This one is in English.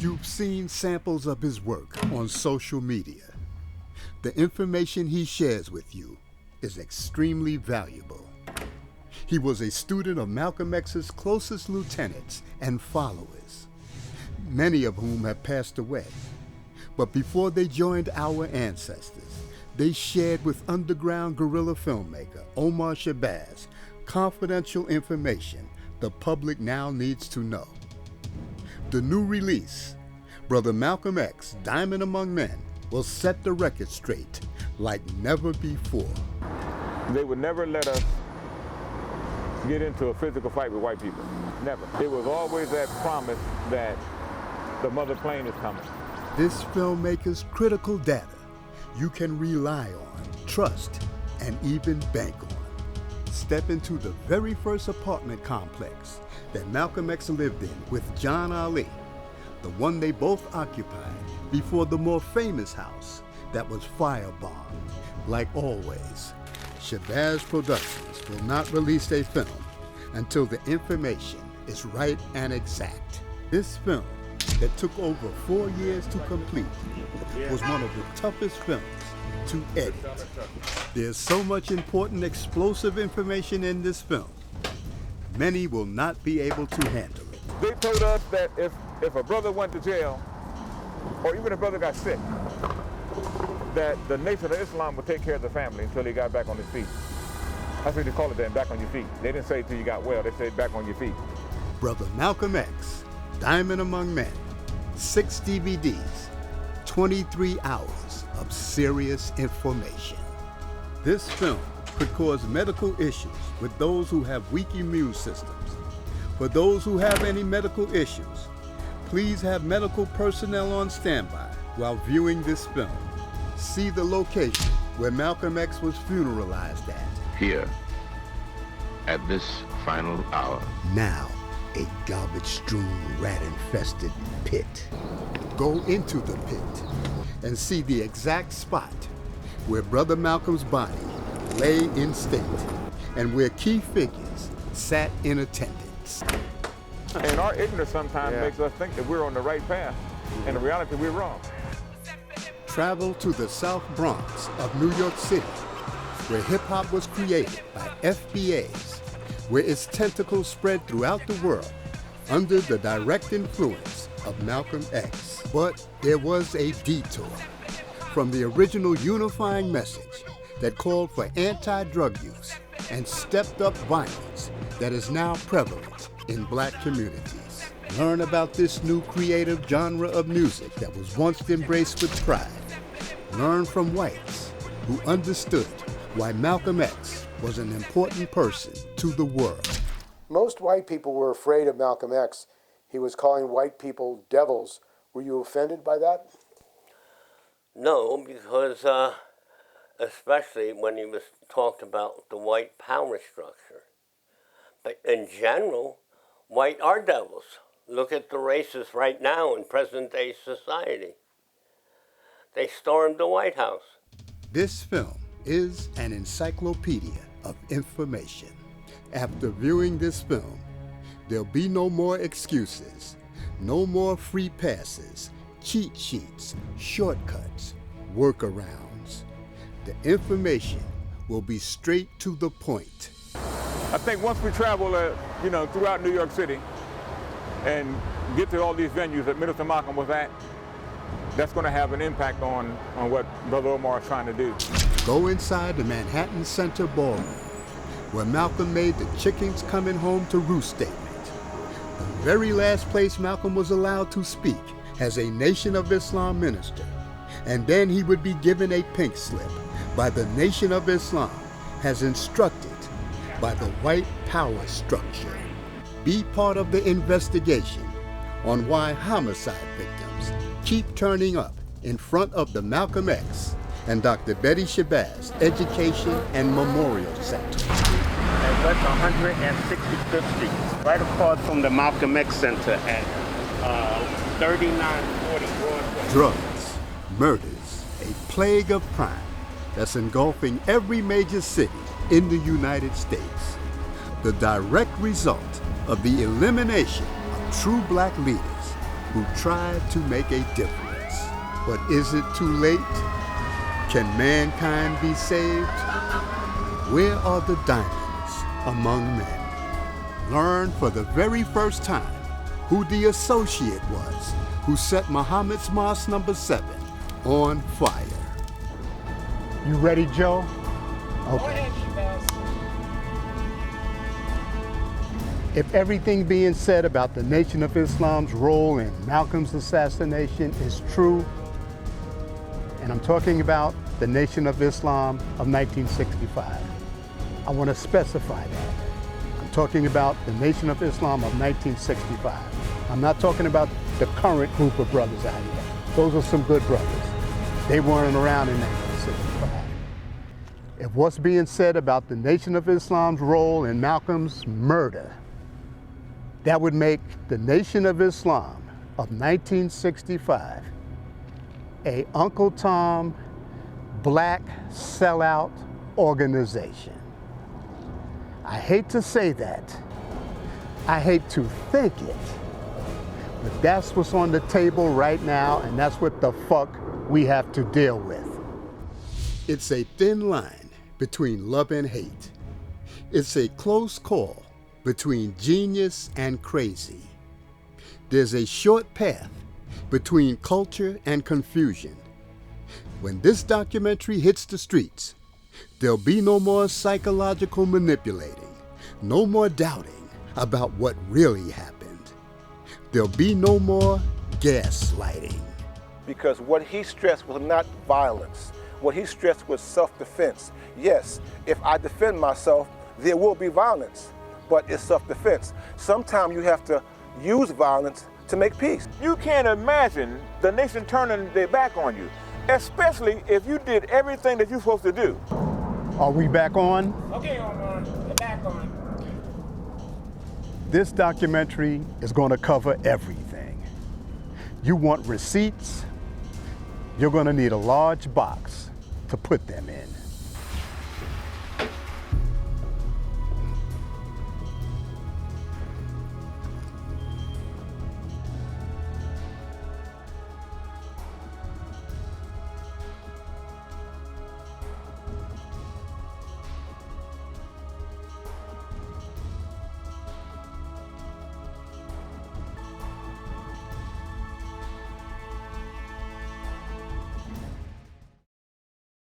You've seen samples of his work on social media. The information he shares with you is extremely valuable. He was a student of Malcolm X's closest lieutenants and followers, many of whom have passed away. But before they joined our ancestors, they shared with underground guerrilla filmmaker Omar Shabazz confidential information the public now needs to know. The new release, Brother Malcolm X, Diamond Among Men, will set the record straight like never before. They would never let us get into a physical fight with white people. Never. It was always that promise that the mother plane is coming. This filmmaker's critical data you can rely on, trust, and even bank on. Step into the very first apartment complex that Malcolm X lived in with John Ali, the one they both occupied before the more famous house that was firebombed. Like always, Shabazz Productions will not release a film until the information is right and exact. This film, that took over 4 years to complete, was one of the toughest films to edit. There's so much important explosive information in this film, many will not be able to handle it. They told us that if a brother went to jail, or even a brother got sick, that the Nation of Islam would take care of the family until he got back on his feet. That's what they call it then, back on your feet. They didn't say till you got well, they said back on your feet. Brother Malcolm X, Diamond Among Men, 6 DVDs, 23 hours of serious information. This film could cause medical issues with those who have weak immune systems. For those who have any medical issues, please have medical personnel on standby while viewing this film. See the location where Malcolm X was funeralized at. Here, at this final hour. Now, a garbage-strewn, rat-infested pit. Go into the pit and see the exact spot where Brother Malcolm's body lay in state and where key figures sat in attendance. And our ignorance sometimes makes us think that we're on the right path, and in reality, we're wrong. Travel to the South Bronx of New York City, where hip-hop was created by FBAs, where its tentacles spread throughout the world under the direct influence of Malcolm X. But there was a detour from the original unifying message that called for anti-drug use and stepped-up violence that is now prevalent in black communities. Learn about this new creative genre of music that was once embraced with pride. Learn from whites who understood why Malcolm X was an important person to the world. Most white people were afraid of Malcolm X. He was calling white people devils. Were you offended by that? No, because especially when he was talked about the white power structure. But in general, white are devils. Look at the racists right now in present-day society. They stormed the White House. This film is an encyclopedia of information. After viewing this film, there'll be no more excuses, no more free passes, cheat sheets, shortcuts, workarounds. The information will be straight to the point. I think once we travel, throughout New York City and get to all these venues that Middleton Malcolm was at, that's going to have an impact on what Brother Omar is trying to do. Go inside the Manhattan Center Ballroom, where Malcolm made the chickens coming home to roost statement. The very last place Malcolm was allowed to speak as a Nation of Islam minister. And then he would be given a pink slip by the Nation of Islam as instructed by the white power structure. Be part of the investigation on why homicide victims keep turning up in front of the Malcolm X and Dr. Betty Shabazz Education and Memorial Center. And that's 165th Street, right across from the Malcolm X Center at 3940 Broadway. Drugs, murders, a plague of crime that's engulfing every major city in the United States. The direct result of the elimination of true black leaders who tried to make a difference. But is it too late? Can mankind be saved? Where are the diamonds among men? Learn for the very first time who the associate was who set Muhammad's Mosque number 7 on fire. You ready, Joe? Okay. Go ahead, Shabazz. If everything being said about the Nation of Islam's role in Malcolm's assassination is true, and I'm talking about the Nation of Islam of 1965, I want to specify that. I'm talking about the Nation of Islam of 1965. I'm not talking about the current group of brothers out here. Those are some good brothers. They weren't around in 1965. If what's being said about the Nation of Islam's role in Malcolm's murder, that would make the Nation of Islam of 1965 a Uncle Tom black sellout organization. I hate to say that. I hate to think it. But that's what's on the table right now, and that's what the fuck we have to deal with. It's a thin line between love and hate. It's a close call between genius and crazy. There's a short path between culture and confusion. When this documentary hits the streets, there'll be no more psychological manipulating, no more doubting about what really happened. There'll be no more gaslighting. Because what he stressed was not violence. What he stressed was self-defense. Yes, if I defend myself, there will be violence, but it's self-defense. Sometimes you have to use violence to make peace. You can't imagine the nation turning their back on you, especially if you did everything that you're supposed to do. Are we back on? Okay, Omar, we're back on. This documentary is going to cover everything. You want receipts? You're going to need a large box to put them in.